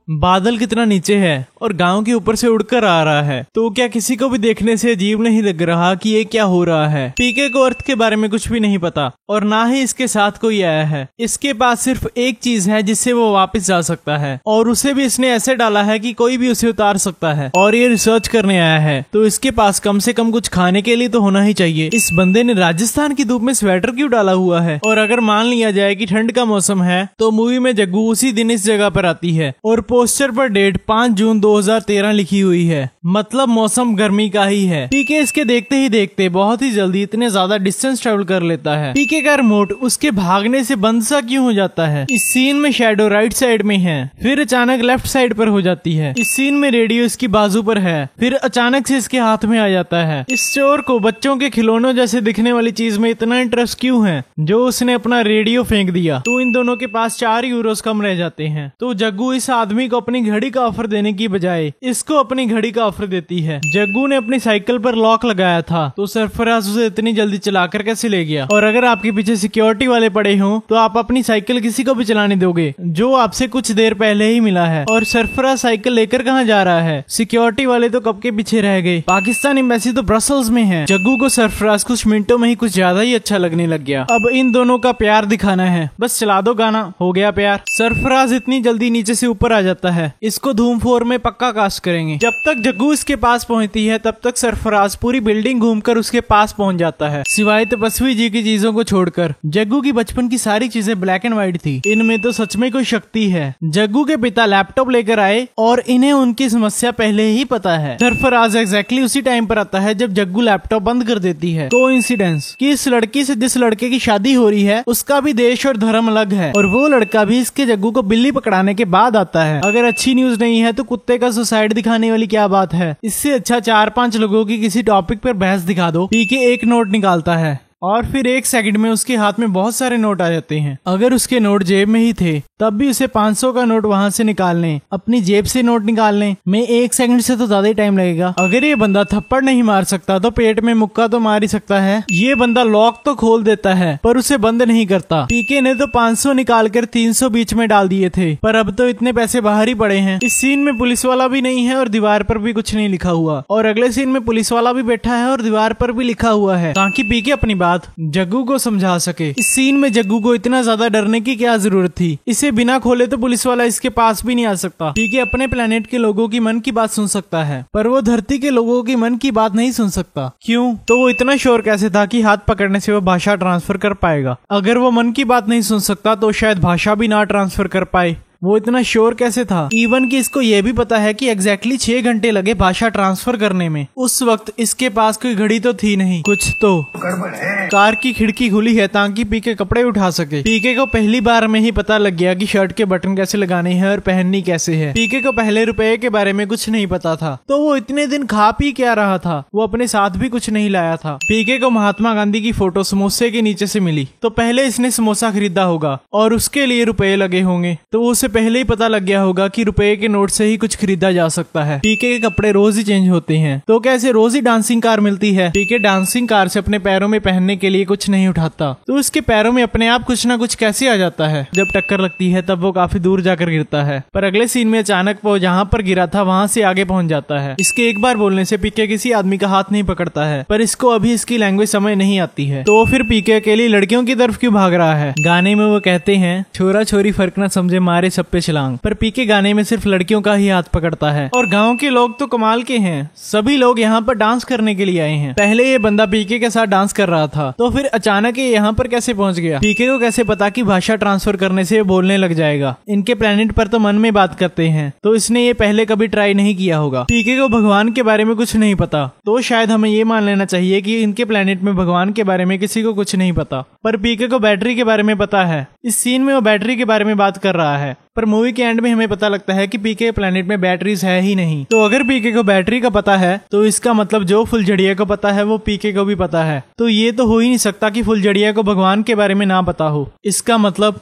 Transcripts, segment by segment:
बादल कितना नीचे है और गांव के ऊपर से उड़कर आ रहा है, तो क्या किसी को भी देखने से अजीब नहीं लग रहा कि ये क्या हो रहा है। पीके को अर्थ के बारे में कुछ भी नहीं पता और ना ही इसके साथ कोई आया है। इसके पास सिर्फ एक चीज है जिससे वो वापस जा सकता है और उसे भी इसने ऐसे डाला है कि कोई भी उसे उतार सकता है और ये रिसर्च करने आया है, तो इसके पास कम से कम कुछ खाने के लिए तो होना ही चाहिए। इस बंदे ने राजस्थान की धूप में स्वेटर क्यों डाला हुआ है? और अगर मान लिया जाए कि ठंड का मौसम है तो मूवी में जग्गू उसी दिन इस जगह पर आती है और पोस्टर पर डेट 5 जून 2013 लिखी हुई है, मतलब मौसम गर्मी का ही है। पीके इसके देखते ही देखते बहुत ही जल्दी इतने ज्यादा डिस्टेंस ट्रेवल कर लेता है। पीके का रिमोट उसके भागने से बंद सा क्यों हो जाता है? इस सीन में शैडो राइट साइड में है, फिर अचानक लेफ्ट साइड पर हो जाती है। इस सीन में रेडियो इसकी बाजू पर है, फिर अचानक से इसके हाथ में आ जाता है। इस चोर को बच्चों के खिलौनों जैसे दिखने वाली चीज में इतना इंटरेस्ट क्यों है जो उसने अपना रेडियो फेंक दिया? तो इन दोनों के पास 4 यूरोस कम रह जाते हैं। तो जग्गू इस आदमी को अपनी घड़ी का ऑफर देने की बजाय इसको अपनी घड़ी का ऑफर देती है। जग्गू ने अपनी साइकिल पर लॉक लगाया था, तो सरफराज उसे इतनी जल्दी चलाकर कैसे ले गया? और अगर आपके पीछे सिक्योरिटी वाले पड़े हों तो आप अपनी साइकिल किसी को भी चलाने दोगे जो आपसे कुछ देर पहले ही मिला है? और सरफराज साइकिल लेकर कहाँ जा रहा है? सिक्योरिटी वाले तो कब के पीछे रह गए। पाकिस्तान एम्बेसी तो ब्रसल्स में है। जग्गू को सरफराज कुछ मिनटों में ही कुछ ज्यादा ही अच्छा लगने लग गया। अब इन दोनों का प्यार दिखाना है, बस चला दो गाना, हो गया प्यार। सरफराज इतनी जल्दी नीचे से ऊपर आ जाता है, इसको धूम 4 में पक्का कास्ट करेंगे। जब तक जग्गू इसके पास पहुंचती है तब तक सरफराज पूरी बिल्डिंग घूमकर उसके पास पहुंच जाता है, सिवाय तपस्वी जी की चीजों को छोड़कर। जग्गू की बचपन की सारी चीजें ब्लैक एंड व्हाइट थी, इनमें तो सच में कोई शक्ति है। जग्गू के पिता लैपटॉप लेकर आए और इन्हें उनकी समस्या पहले ही पता है। सरफराज एग्जैक्टली उसी टाइम पर आता है जब जग्गू लैपटॉप बंद कर देती है। कोइंसिडेंस कि इस लड़की से जिस लड़के की शादी हो रही है उसका भी देश और धर्म अलग है और वो लड़का भी इसके जग्गू को बिल्ली पकड़ाने के बाद आता है। अगर अच्छी न्यूज नहीं है तो कुत्ते का सुसाइड दिखाने वाली क्या बात है? इससे अच्छा 4-5 लोगों की किसी टॉपिक पर बहस दिखा दो। पीके एक नोट निकालता है और फिर 1 सेकंड में उसके हाथ में बहुत सारे नोट आ जाते हैं। अगर उसके नोट जेब में ही थे तब भी उसे 500 का नोट वहां से निकालने, अपनी जेब से नोट निकालने में 1 सेकंड से तो ज्यादा ही टाइम लगेगा। अगर ये बंदा थप्पड़ नहीं मार सकता तो पेट में मुक्का तो मार ही सकता है। ये बंदा लॉक तो खोल देता है पर उसे बंद नहीं करता। पीके ने तो 500 निकालकर 300 बीच में डाल दिए थे, पर अब तो इतने पैसे बाहर ही पड़े हैं। इस सीन में पुलिस वाला भी नहीं है और दीवार पर भी कुछ नहीं लिखा हुआ, और अगले सीन में पुलिस वाला भी बैठा है और दीवार पर भी लिखा हुआ है ताकि पीके अपनी जग्गू को समझा सके। इस सीन में जग्गू को इतना ज्यादा डरने की क्या जरूरत थी? इसे बिना खोले तो पुलिस वाला इसके पास भी नहीं आ सकता। पीके अपने प्लेनेट के लोगों की मन की बात सुन सकता है पर वो धरती के लोगों की मन की बात नहीं सुन सकता। क्यों? तो वो इतना श्योर कैसे था कि हाथ पकड़ने से वो भाषा ट्रांसफर कर पाएगा? अगर वो मन की बात नहीं सुन सकता तो शायद भाषा भी ना ट्रांसफर कर पाए। वो इतना श्योर कैसे था? इवन कि इसको ये भी पता है कि एग्जैक्टली 6 घंटे लगे भाषा ट्रांसफर करने में। उस वक्त इसके पास कोई घड़ी तो थी नहीं, कुछ तो गड़बड़ है। कार की खिड़की खुली है ताकि पीके कपड़े उठा सके। पीके को पहली बार में ही पता लग गया कि शर्ट के बटन कैसे लगाने हैं और पहननी कैसे है। पीके को पहले रुपए के बारे में कुछ नहीं पता था, तो वो इतने दिन खा पी क्या रहा था? वो अपने साथ भी कुछ नहीं लाया था। पीके को महात्मा गांधी की फोटो समोसे के नीचे से मिली, तो पहले इसने समोसा खरीदा होगा और उसके लिए रुपए लगे होंगे, तो उसे पहले ही पता लग गया होगा कि रुपए के नोट से ही कुछ खरीदा जा सकता है। पीके के कपड़े रोज ही चेंज होते हैं, तो कैसे रोज ही डांसिंग कार मिलती है? पीके डांसिंग कार से अपने पैरों में पहनने के लिए कुछ नहीं उठाता, तो उसके पैरों में अपने आप कुछ ना कुछ कैसे आ जाता है? जब टक्कर लगती है तब वो काफी दूर जाकर गिरता है, पर अगले सीन में अचानक वो जहाँ पर गिरा था वहाँ से आगे पहुँच जाता है। इसके एक बार बोलने से पीके किसी आदमी का हाथ नहीं पकड़ता है, पर इसको अभी इसकी लैंग्वेज समझ नहीं आती है, तो फिर पीके अकेली लड़कियों की तरफ क्यों भाग रहा है? गाने में वो कहते हैं छोरा छोरी फर्क न समझे मारे सब पे छलांग, पर पीके गाने में सिर्फ लड़कियों का ही हाथ पकड़ता है। और गांव के लोग तो कमाल के हैं, सभी लोग यहाँ पर डांस करने के लिए आए हैं। पहले ये बंदा पीके के साथ डांस कर रहा था, तो फिर अचानक ये यहाँ पर कैसे पहुँच गया? पीके को कैसे पता कि भाषा ट्रांसफर करने से बोलने लग जाएगा? इनके प्लेनेट पर तो मन में बात करते हैं, तो इसने ये पहले कभी ट्राई नहीं किया होगा। पीके को भगवान के बारे में कुछ नहीं पता, तो शायद हमें ये मान लेना चाहिए कि इनके प्लेनेट में भगवान के बारे में किसी को कुछ नहीं पता। पर पीके को बैटरी के बारे में पता है। इस सीन में वो बैटरी के बारे में बात कर रहा है, पर मूवी के एंड में हमें पता लगता है कि पीके प्लेनेट में बैटरीज है ही नहीं। तो अगर पीके को बैटरी का पता है तो इसका मतलब जो फुलझड़िया को पता है वो पीके को भी पता है। तो ये तो हो ही नहीं सकता कि फुलझड़िया को भगवान के बारे में ना पता हो। इसका मतलब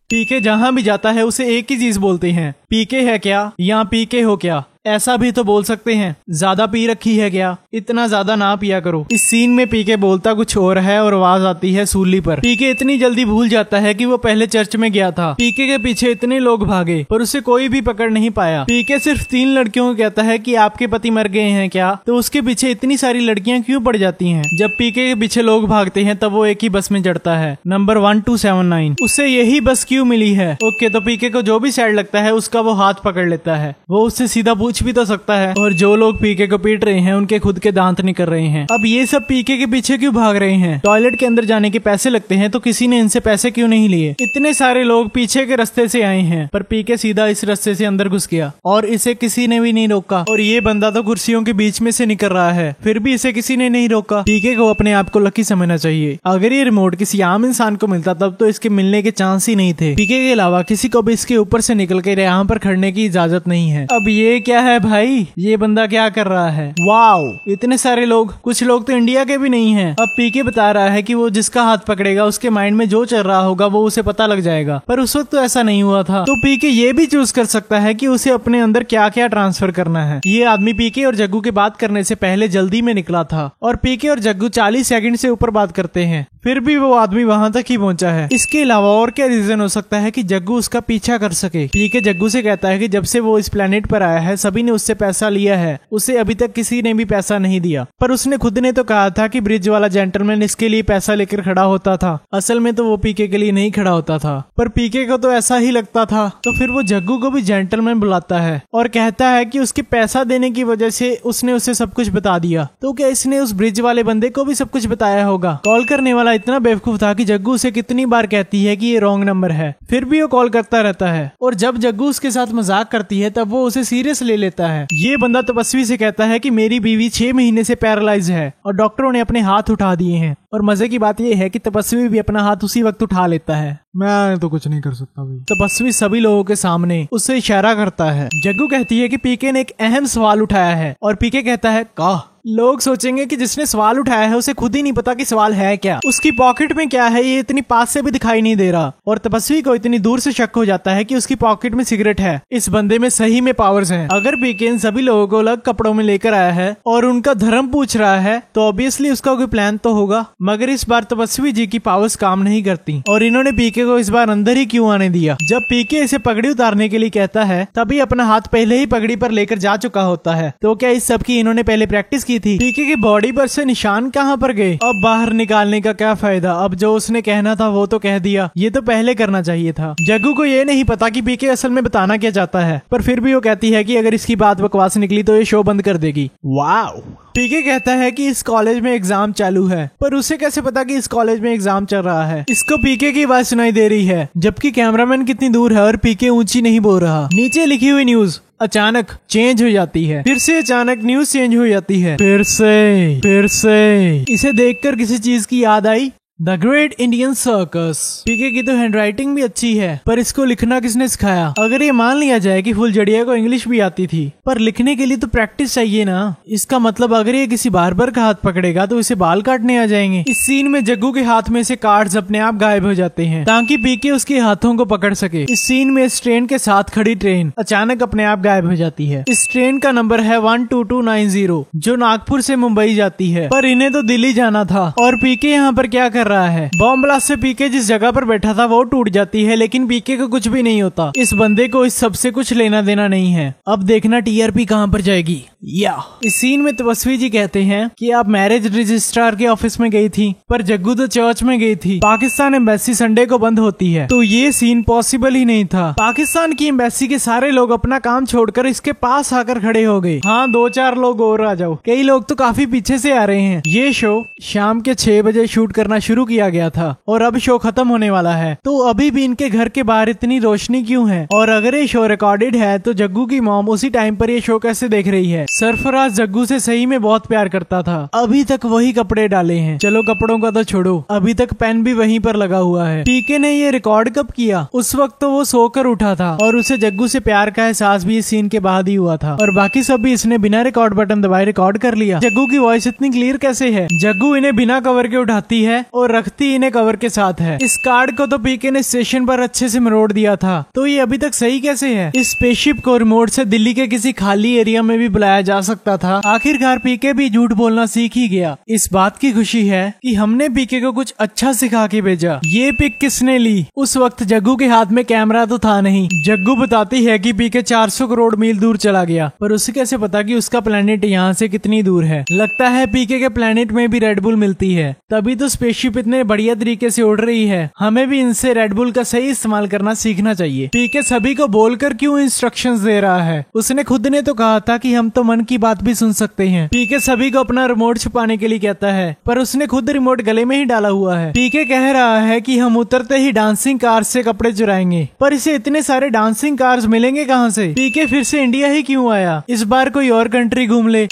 पीके जहाँ भी जाता है उसे एक ही चीज बोलते हैं, पीके है क्या या पीके हो क्या। ऐसा भी तो बोल सकते हैं, ज्यादा पी रखी है क्या, इतना ज्यादा ना पिया करो। इस सीन में पीके बोलता कुछ और है और आवाज आती है सूली पर। पीके इतनी जल्दी भूल जाता है कि वो पहले चर्च में गया था। पीके के पीछे इतने लोग भागे पर उसे कोई भी पकड़ नहीं पाया। पीके सिर्फ 3 लड़कियों को कहता है कि आपके पति मर गए हैं क्या, तो उसके पीछे इतनी सारी लड़कियां क्यों पड़ जाती हैं। जब पीके के पीछे लोग भागते हैं तब वो एक ही बस में चढ़ता है, नंबर 1279। उसे यही बस क्यों मिली है। ओके, तो पीके को जो भी सैड लगता है उसका वो हाथ पकड़ लेता है। वो उससे सीधा पूछ भी तो सकता है। और जो लोग पीके को पीट रहे हैं उनके खुद के दांत निकल रहे हैं। अब ये सब पीके के पीछे क्यों भाग रहे हैं। टॉयलेट के अंदर जाने के पैसे लगते हैं तो किसी ने इनसे पैसे क्यों नहीं लिए। इतने सारे लोग पीछे के रास्ते से आए हैं पर पीके सीधा इस रास्ते से अंदर घुस गया और इसे किसी ने भी नहीं रोका। और ये बंदा तो कुर्सियों के बीच में से निकल रहा है फिर भी इसे किसी ने नहीं रोका। पीके को अपने आप को लकी समझना चाहिए। अगर ये रिमोट किसी आम इंसान को मिलता तब तो इसके मिलने के चांस ही नहीं थे। पीके के अलावा किसी को भी इसके ऊपर से निकल कर यहाँ पर खड़ने की इजाजत नहीं है। अब ये क्या है भाई, ये बंदा क्या कर रहा है। वाओ, इतने सारे लोग, कुछ लोग तो इंडिया के भी नहीं हैं। अब पीके बता रहा है कि वो जिसका हाथ पकड़ेगा उसके माइंड में जो चल रहा होगा वो उसे पता लग जाएगा, पर उस वक्त तो ऐसा नहीं हुआ था। तो पीके ये भी चूज कर सकता है कि उसे अपने अंदर क्या क्या ट्रांसफर करना है। ये आदमी पीके और जग्गू की बात करने से पहले जल्दी में निकला था और पीके और जग्गू 40 सेकंड से ऊपर बात करते हैं फिर भी वो आदमी वहां तक ही पहुंचा है। इसके अलावा और क्या रीजन हो सकता है कि जग्गू उसका पीछा कर सके। पीके जग्गू से कहता है कि जब से वो इस प्लेनेट पर आया है सभी ने उससे पैसा लिया है, उसे अभी तक किसी ने भी पैसा नहीं दिया। पर उसने खुद ने तो कहा था कि ब्रिज वाला जेंटलमैन इसके लिए पैसा लेकर खड़ा होता था। असल में तो वो पीके के लिए नहीं खड़ा होता था, पर पीके को तो ऐसा ही लगता था। तो फिर वो जग्गू को भी जेंटलमैन बुलाता है और कहता है कि उसके पैसा देने की वजह से उसने उसे सब कुछ बता दिया। तो क्या इसने उस ब्रिज वाले बंदे को भी सब कुछ बताया होगा। कॉल करने वाला इतना बेवकूफ था कि जग्गू उसे कितनी बार कहती है कि ये रॉन्ग नंबर है, फिर भी वो कॉल करता रहता है। और जब जग्गू उसके साथ मजाक करती है तब वो उसे सीरियस ले लेता है। ये बंदा तपस्वी से कहता है कि मेरी बीवी 6 महीने से पैरालाइज है और डॉक्टरों ने अपने हाथ उठा दिए हैं। और मजे की बात यह है कि तपस्वी भी अपना हाथ उसी वक्त उठा लेता है। मैं तो कुछ नहीं कर सकता भाई। तपस्वी सभी लोगों के सामने उससे इशारा करता है। जग्गू कहती है कि पीके ने एक अहम सवाल उठाया है और पीके कहता है का। लोग सोचेंगे कि जिसने सवाल उठाया है उसे खुद ही नहीं पता कि सवाल है क्या, उसकी पॉकेट में क्या है ये इतनी पास से भी दिखाई नहीं दे रहा। और तपस्वी को इतनी दूर से शक हो जाता है कि उसकी पॉकेट में सिगरेट है। इस बंदे में सही में पावर्स हैं। अगर पीके इन सभी लोगों को अलग कपड़ों में लेकर आया है और उनका धर्म पूछ रहा है तो ऑब्वियसली उसका कोई प्लान तो होगा। मगर इस बार तपस्वी जी की पावर्स काम नहीं करती और इन्होंने पीके को इस बार अंदर ही क्यों आने दिया। जब पीके इसे पगड़ी उतारने के लिए कहता है तभी अपना हाथ पहले ही पगड़ी पर लेकर जा चुका होता है। तो क्या इस सब की इन्होंने पहले प्रैक्टिस की थी। पीके की बॉडी पर से निशान कहाँ पर गए। अब बाहर निकालने का क्या फायदा, अब जो उसने कहना था वो तो कह दिया, ये तो पहले करना चाहिए था। जग्गू को ये नहीं पता कि पीके असल में बताना क्या चाहता है, पर फिर भी वो कहती है कि अगर इसकी बात बकवास निकली तो ये शो बंद कर देगी। वाओ। पीके कहता है कि इस कॉलेज में एग्जाम चालू है, पर उसे कैसे पता कि इस कॉलेज में एग्जाम चल रहा है। इसको पीके की आवाज सुनाई दे रही है जबकि कैमरामैन कितनी दूर है और पीके ऊंची नहीं बोल रहा। नीचे लिखी हुई न्यूज अचानक चेंज हो जाती है। फिर से अचानक न्यूज चेंज हो जाती है। फिर से इसे देखकर किसी चीज की याद आई, द ग्रेट इंडियन सर्कस। पीके की तो हैंडराइटिंग भी अच्छी है, पर इसको लिखना किसने सिखाया। अगर ये मान लिया जाए कि फुलझड़िया को इंग्लिश भी आती थी, पर लिखने के लिए तो प्रैक्टिस चाहिए ना। इसका मतलब अगर ये किसी बार्बर का हाथ पकड़ेगा तो इसे बाल काटने आ जाएंगे। इस सीन में जग्गू के हाथ में से कार्ड्स अपने आप गायब हो जाते हैं ताकि पीके उसके हाथों को पकड़ सके। इस सीन में इस ट्रेन के साथ खड़ी ट्रेन अचानक अपने आप गायब हो जाती है। इस ट्रेन का नंबर है 12290 जो नागपुर से मुंबई जाती है, पर इन्हें तो दिल्ली जाना था। और पीके यहाँ पर क्या कर रहा है। बॉम्ब ब्लास्ट से पीके जिस जगह पर बैठा था वो टूट जाती है, लेकिन पीके को कुछ भी नहीं होता। इस बंदे को इस सबसे कुछ लेना देना नहीं है। अब देखना टीआरपी कहाँ पर जाएगी। या इस सीन में तपस्वी जी कहते हैं कि आप मैरिज रजिस्ट्रार के ऑफिस में गई थी, पर जग्गू तो चर्च में गई थी। पाकिस्तान एम्बेसी संडे को बंद होती है, तो ये सीन पॉसिबल ही नहीं था। पाकिस्तान की एम्बेसी के सारे लोग अपना काम छोड़कर इसके पास आकर खड़े हो गए। हाँ, 2-4 लोग और आ जाओ, कई लोग तो काफी पीछे से आ रहे हैं। ये शो शाम के 6 बजे शूट करना शुरू किया गया था और अब शो खत्म होने वाला है, तो अभी भी इनके घर के बाहर इतनी रोशनी क्यों है। और अगर ये शो रिकॉर्डेड है तो जग्गू की मॉम उसी टाइम पर ये शो कैसे देख रही है। सरफराज जग्गू से सही में बहुत प्यार करता था, अभी तक वही कपड़े डाले हैं। चलो कपड़ों का तो छोड़ो, अभी तक पेन भी वहीं पर लगा हुआ है। पीके ने ये रिकॉर्ड कब किया, उस वक्त तो वो सोकर उठा था और उसे जग्गू से प्यार का एहसास भी इस सीन के बाद ही हुआ था। और बाकी सब भी इसने बिना रिकॉर्ड बटन दबाए रिकॉर्ड कर लिया। जग्गू की वॉइस इतनी क्लियर कैसे है। जग्गू इन्हें बिना कवर के उठाती है और और रखती इन्हें कवर के साथ है। इस कार्ड को तो पीके ने स्टेशन पर अच्छे से मरोड़ दिया था, तो ये अभी तक सही कैसे है? इस स्पेसशिप को रिमोट से दिल्ली के किसी खाली एरिया में भी बुलाया जा सकता था। आखिरकार पीके भी झूठ बोलना सीख ही गया। इस बात की खुशी है कि हमने पीके को कुछ अच्छा सिखा के भेजा। ये पिक किसने ली? उस वक्त जग्गू के हाथ में कैमरा तो था नहीं। जग्गू बताती है कि पीके 400 करोड़ मील दूर चला गया, पर उसे कैसे पता कि उसका प्लेनेट यहाँ से कितनी दूर है? लगता है पीके के प्लेनेट में भी रेडबुल मिलती है, तभी तो स्पेसशिप इतने बढ़िया तरीके से उड़ रही है। हमें भी इनसे रेडबुल का सही इस्तेमाल करना सीखना चाहिए। पीके सभी को बोलकर क्यों इंस्ट्रक्शंस दे रहा है? उसने खुद ने तो कहा था कि हम तो मन की बात भी सुन सकते हैं। पीके सभी को अपना रिमोट छुपाने के लिए कहता है, पर उसने खुद रिमोट गले में ही डाला हुआ है। पीके कह रहा है कि हम उतरते ही डांसिंग कार से कपड़े चुराएंगे, पर इसे इतने सारे डांसिंग कार्स मिलेंगे कहाँ से? पीके फिर से इंडिया ही क्यों आया? इस बार कोई और कंट्री घूम ले।